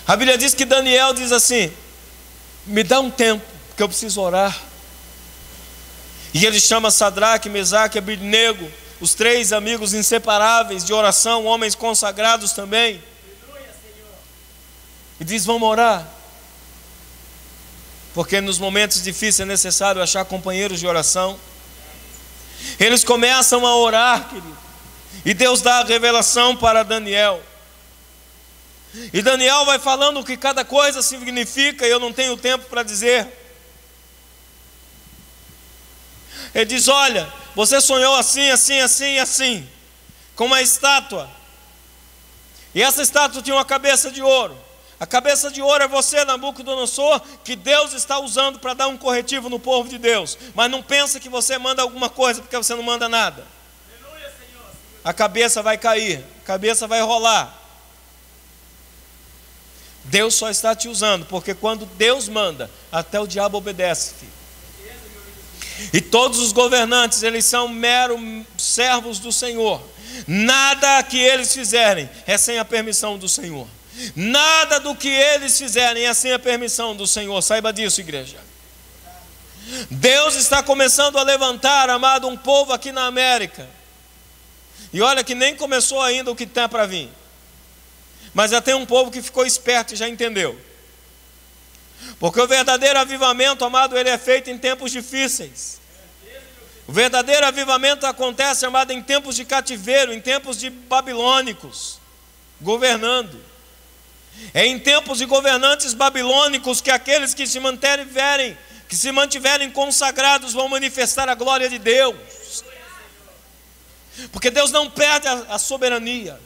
A Bíblia diz que Daniel diz assim: me dá um tempo, porque eu preciso orar. E ele chama Sadraque, Mesaque e Abednego, os três amigos inseparáveis de oração, homens consagrados também. E diz: vamos orar. Porque nos momentos difíceis é necessário achar companheiros de oração. Eles começam a orar, querido, e Deus dá a revelação para Daniel. E Daniel vai falando o que cada coisa significa, e eu não tenho tempo para dizer. Ele diz: olha, você sonhou assim, assim, assim, assim, com uma estátua. E essa estátua tinha uma cabeça de ouro. A cabeça de ouro é você, Nabucodonosor, que Deus está usando para dar um corretivo no povo de Deus. Mas não pensa que você manda alguma coisa, porque você não manda nada. A cabeça vai cair, a cabeça vai rolar. Deus só está te usando, porque quando Deus manda, até o diabo obedece, filho. E todos os governantes, eles são meros servos do Senhor. Nada que eles fizerem é sem a permissão do Senhor. Nada do que eles fizerem é sem a permissão do Senhor. Saiba disso, igreja. Deus está começando a levantar, amado, um povo aqui na América. E olha que nem começou ainda o que está para vir. Mas já tem um povo que ficou esperto e já entendeu. Porque o verdadeiro avivamento, amado, ele é feito em tempos difíceis. O verdadeiro avivamento acontece, amado, em tempos de cativeiro, em tempos de babilônicos governando. É em tempos de governantes babilônicos que aqueles que se mantiverem consagrados vão manifestar a glória de Deus. Porque Deus não perde a soberania.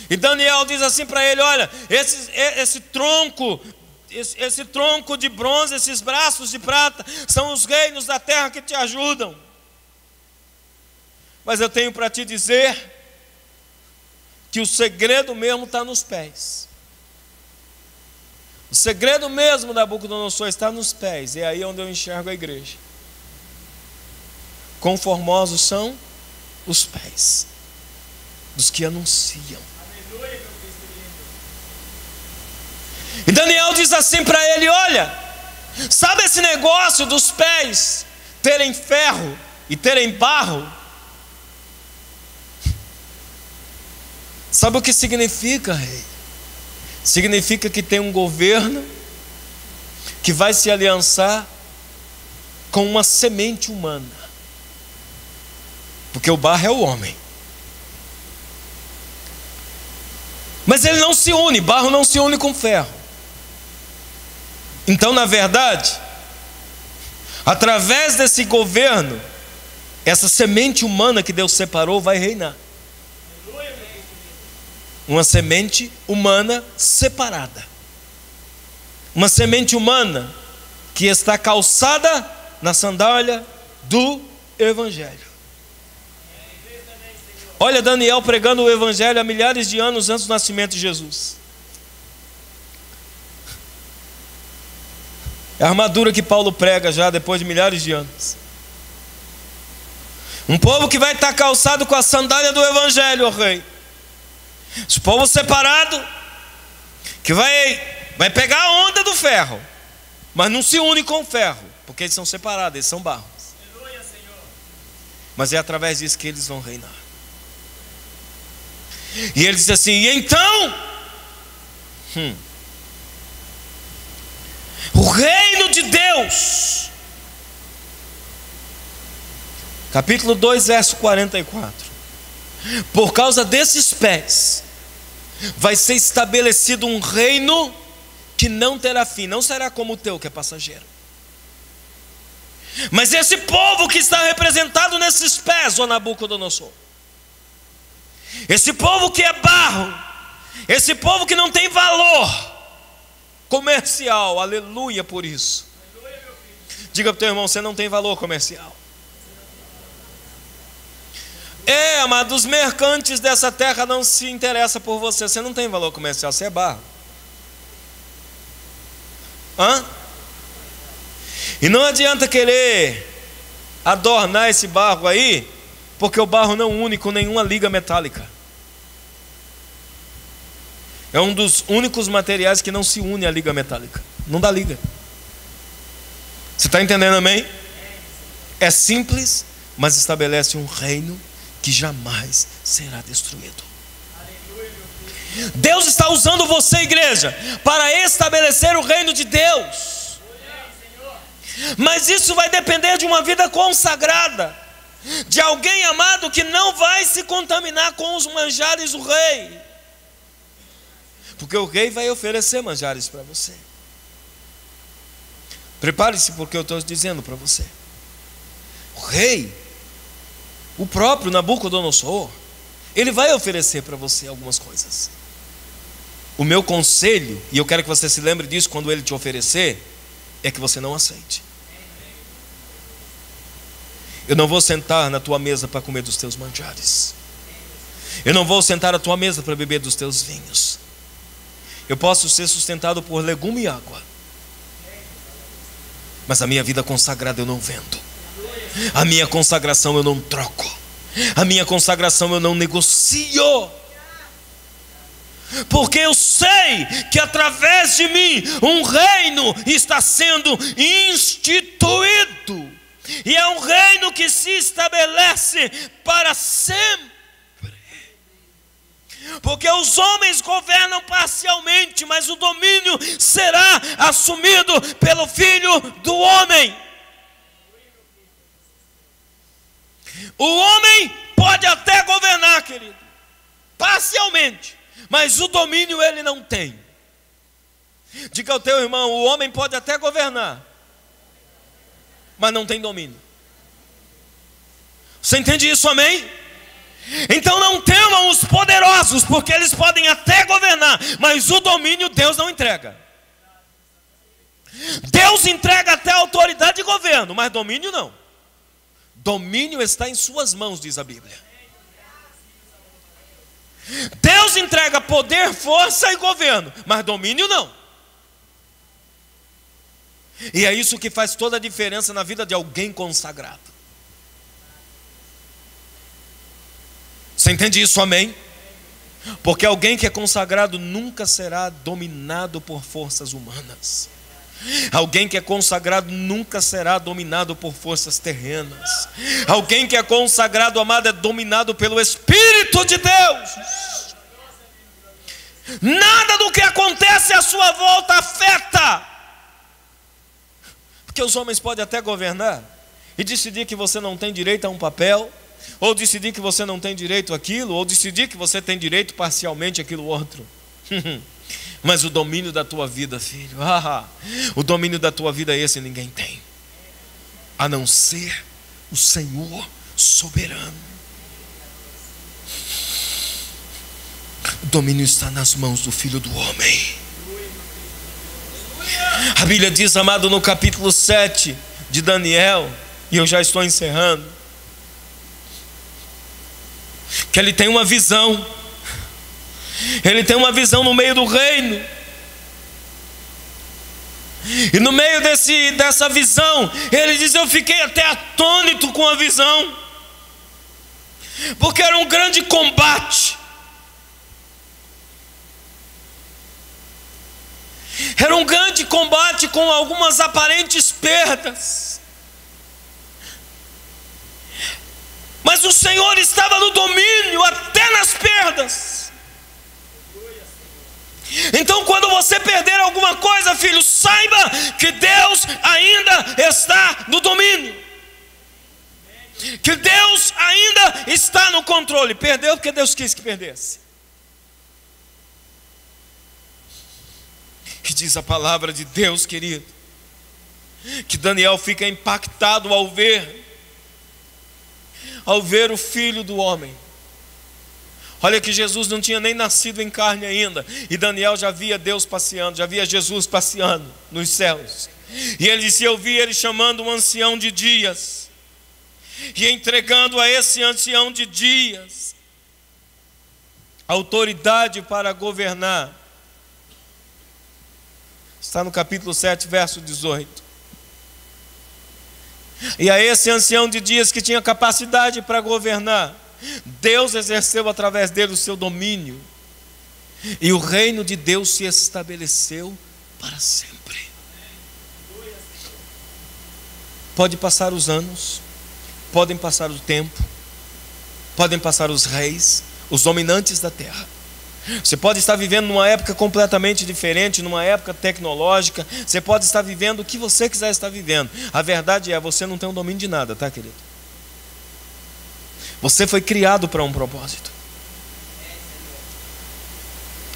E Daniel diz assim para ele: olha, esse tronco de bronze, esses braços de prata, são os reinos da terra que te ajudam. Mas eu tenho para te dizer que o segredo mesmo está nos pés. O segredo mesmo da Nabucodonosor está nos pés. E é aí onde eu enxergo a igreja. Quão formosos são os pés dos que anunciam. E Daniel diz assim para ele: olha, sabe esse negócio dos pés terem ferro e terem barro? Sabe o que significa, rei? Significa que tem um governo que vai se aliançar com uma semente humana. Porque o barro é o homem. Mas ele não se une, barro não se une com ferro. Então, na verdade, através desse governo, essa semente humana que Deus separou vai reinar. Uma semente humana separada. Uma semente humana que está calçada na sandália do Evangelho. Olha Daniel pregando o Evangelho há milhares de anos antes do nascimento de Jesus. É a armadura que Paulo prega já depois de milhares de anos. Um povo que vai estar calçado com a sandália do Evangelho, ó rei. Esse povo separado, que vai pegar a onda do ferro, mas não se une com o ferro, porque eles são separados, eles são barros. Mas é através disso que eles vão reinar. E ele diz assim: e então o reino de Deus, capítulo 2, verso 44. Por causa desses pés vai ser estabelecido um reino que não terá fim. Não será como o teu, que é passageiro. Mas esse povo que está representado nesses pés, ó Nabucodonosor, esse povo que é barro, esse povo que não tem valor comercial, aleluia por isso. Diga para o teu irmão: você não tem valor comercial. É, amado, os mercantes dessa terra não se interessam por você. Você não tem valor comercial, você é barro. E não adianta querer adornar esse barro aí, porque o barro não une com nenhuma liga metálica. É um dos únicos materiais que não se une à liga metálica. Não dá liga. Você está entendendo, amém? É simples, mas estabelece um reino que jamais será destruído. Deus está usando você, igreja, para estabelecer o reino de Deus. Mas isso vai depender de uma vida consagrada, de alguém, amado, que não vai se contaminar com os manjares do rei. Porque o rei vai oferecer manjares para você. Prepare-se, porque eu estou dizendo para você. O rei, o próprio Nabucodonosor, ele vai oferecer para você algumas coisas. O meu conselho, e eu quero que você se lembre disso quando ele te oferecer, é que você não aceite. Eu não vou sentar na tua mesa para comer dos teus manjares. Eu não vou sentar à tua mesa para beber dos teus vinhos. Eu posso ser sustentado por legume e água, mas a minha vida consagrada eu não vendo. A minha consagração eu não troco. A minha consagração eu não negocio. Porque eu sei que através de mim um reino está sendo instituído. E é um reino que se estabelece para sempre. Porque os homens governam parcialmente, mas o domínio será assumido pelo Filho do homem. O homem pode até governar, querido, parcialmente, mas o domínio ele não tem. Diga ao teu irmão: o homem pode até governar, mas não tem domínio. Você entende isso, amém? Então não temam os poderosos, porque eles podem até governar, mas o domínio Deus não entrega. Deus entrega até a autoridade de governo, mas domínio não. Domínio está em suas mãos, diz a Bíblia. Deus entrega poder, força e governo, mas domínio não. E é isso que faz toda a diferença na vida de alguém consagrado. Você entende isso, amém? Porque alguém que é consagrado nunca será dominado por forças humanas. Alguém que é consagrado nunca será dominado por forças terrenas. Alguém que é consagrado, amado, é dominado pelo Espírito de Deus. Nada do que acontece à sua volta afeta. Porque os homens podem até governar e decidir que você não tem direito a um papel, ou decidir que você não tem direito àquilo, ou decidir que você tem direito parcialmente àquilo outro. Mas o domínio da tua vida, filho, o domínio da tua vida esse ninguém tem, a não ser o Senhor soberano. O domínio está nas mãos do Filho do homem. A Bíblia diz, amado, no capítulo 7 de Daniel, e eu já estou encerrando, que ele tem uma visão. Ele tem uma visão no meio do reino. E no meio dessa visão, ele diz: eu fiquei até atônito com a visão, porque era um grande combate. Era um grande combate com algumas aparentes perdas. Mas o Senhor estava no domínio até nas perdas. Então, quando você perder alguma coisa, filho, saiba que Deus ainda está no domínio, que Deus ainda está no controle. Perdeu porque Deus quis que perdesse. E diz a palavra de Deus, querido, que Daniel fica impactado ao ver o Filho do homem. Olha que Jesus não tinha nem nascido em carne ainda, e Daniel já via Deus passeando, já via Jesus passeando nos céus. E ele disse: eu vi ele chamando um ancião de dias, e entregando a esse ancião de dias autoridade para governar. Está no capítulo 7, verso 18. E a esse ancião de dias que tinha capacidade para governar, Deus exerceu através dele o seu domínio, e o reino de Deus se estabeleceu para sempre. Pode passar os anos, podem passar o tempo, podem passar os reis, os dominantes da terra. Você pode estar vivendo numa época completamente diferente, numa época tecnológica. Você pode estar vivendo o que você quiser estar vivendo. A verdade é, você não tem um domínio de nada, tá, querido? Você foi criado para um propósito.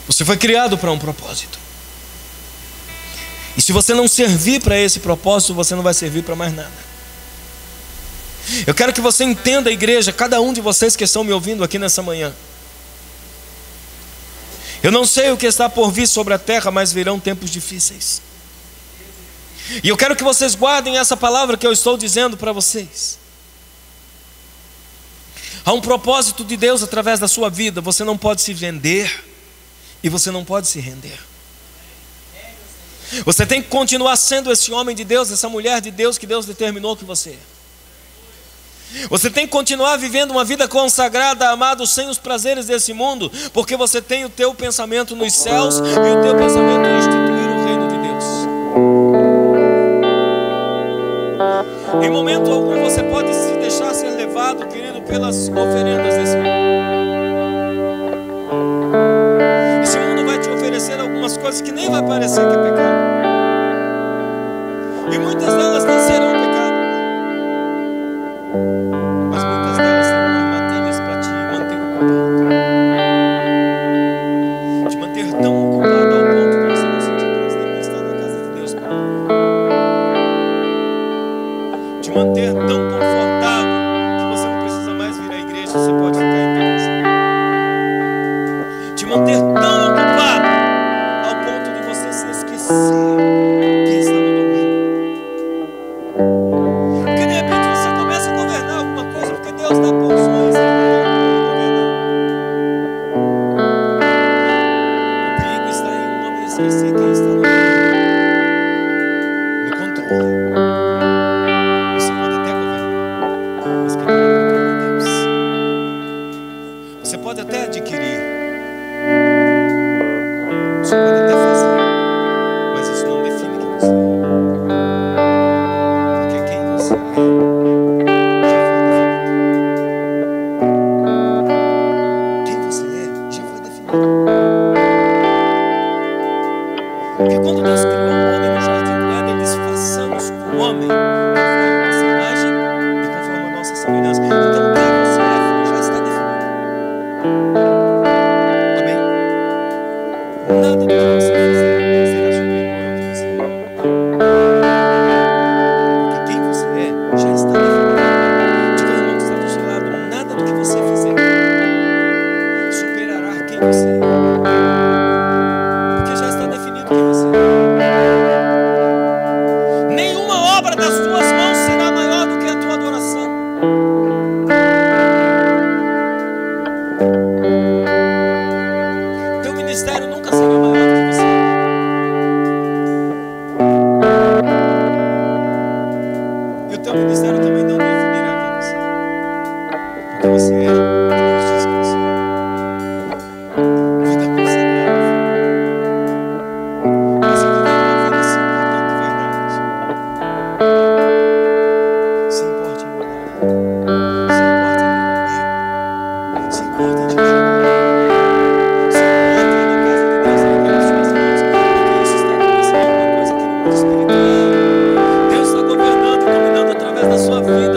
Você foi criado para um propósito. E se você não servir para esse propósito, você não vai servir para mais nada. Eu quero que você entenda, igreja, cada um de vocês que estão me ouvindo aqui nessa manhã. Eu não sei o que está por vir sobre a terra, mas virão tempos difíceis. E eu quero que vocês guardem essa palavra que eu estou dizendo para vocês. Há um propósito de Deus através da sua vida. Você não pode se vender e você não pode se render. Você tem que continuar sendo esse homem de Deus, essa mulher de Deus que Deus determinou que você é. Você tem que continuar vivendo uma vida consagrada, amado, sem os prazeres desse mundo, porque você tem o teu pensamento nos céus, e o teu pensamento é instituir o reino de Deus. Em momento algum você pode se deixar ser levado, querido, pelas oferendas desse mundo. algumas coisas que nem vai parecer que é pecado. E muitas delas não serão pecado. Mas muitas delas serão armadilhas para te manter ocupado. Te manter tão ocupado ao ponto de você não sentir prazer em estar na casa de Deus. Te manter tão confortável que você não precisa mais vir à igreja, você pode ficar em casa. Te manter tão ocupado ao ponto de você se esquecer que está no domingo. Porque de repente você começa a governar alguma coisa, porque Deus dá porções a governar. O perigo está em um homem esquecer quem está no domingo, no controle. Você pode até governar, mas quem tem o controle é Deus. Você pode até adquirir, você pode até fazer, mas isso não define quem você é. Porque quem você é já foi definido. Quem você é já foi definido. Porque quando Deus criou o homem no jardim do Éden, ele disse: façamos o homem conforme a nossa imagem e conforme a nossa semelhança. Então quem você é, filho, já está definido. Amém? Nada do que você fizer será superior ao que você é. Porque quem você é já está definido. Diga ao irmão que está do seu lado: nada do que você fizer superará quem você é. Porque já está definido quem você é. Nenhuma obra das tuas mãos será maior do que a tua adoração. Teu ministério nunca será maior do que você. E o teu ministério também não definirá quem você é. Porque você é o que Deus diz que você é. Vida consagrada. Você viver uma vida se importando de verdade. Se importa em orar. Se importa em ler a Bíblia. Se importa em jejuar. Se importa em ir na casa de Deus e ligar as suas mãos. Porque isso está acontecendo uma coisa aqui no mundo espiritual. Deus está governando e dominando através da sua vida.